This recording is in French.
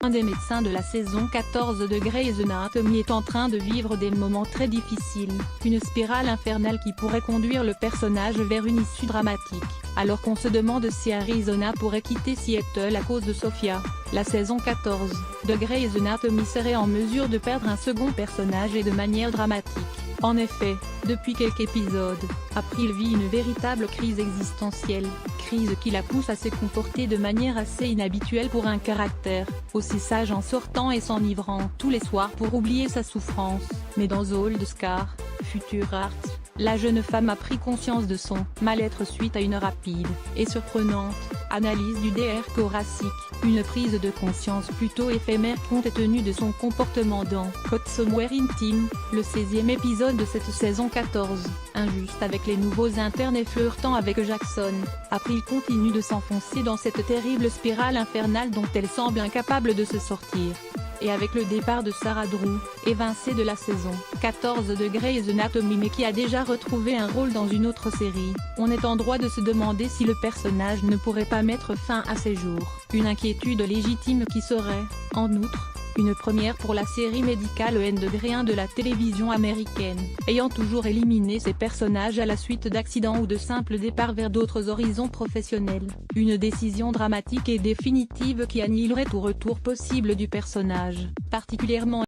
Un des médecins de la saison 14 de Grey's Anatomy est en train de vivre des moments très difficiles, une spirale infernale qui pourrait conduire le personnage vers une issue dramatique, alors qu'on se demande si Arizona pourrait quitter Seattle à cause de Sophia. La saison 14 de Grey's Anatomy serait en mesure de perdre un second personnage et de manière dramatique. En effet, depuis quelques épisodes, April vit une véritable crise existentielle, crise qui la pousse à se comporter de manière assez inhabituelle pour un caractère aussi sage en sortant et s'enivrant tous les soirs pour oublier sa souffrance. Mais dans Old Scar, Future Heart, la jeune femme a pris conscience de son mal-être suite à une rapide et surprenante analyse du DR thoracique, une prise de conscience plutôt éphémère compte tenu de son comportement dans Caught Somewhere Intime, le 16e épisode de cette saison 14. Injuste avec les nouveaux internes et flirtant avec Jackson, April continue de s'enfoncer dans cette terrible spirale infernale dont elle semble incapable de se sortir. Et avec le départ de Sarah Drew, évincée de la saison 14 de Grey's Anatomy mais qui a déjà retrouvé un rôle dans une autre série, on est en droit de se demander si le personnage ne pourrait pas mettre fin à ses jours. Une inquiétude légitime qui serait, en outre, une première pour la série médicale Degré 1 de la télévision américaine, ayant toujours éliminé ses personnages à la suite d'accidents ou de simples départs vers d'autres horizons professionnels. Une décision dramatique et définitive qui annihilerait tout retour possible du personnage, particulièrement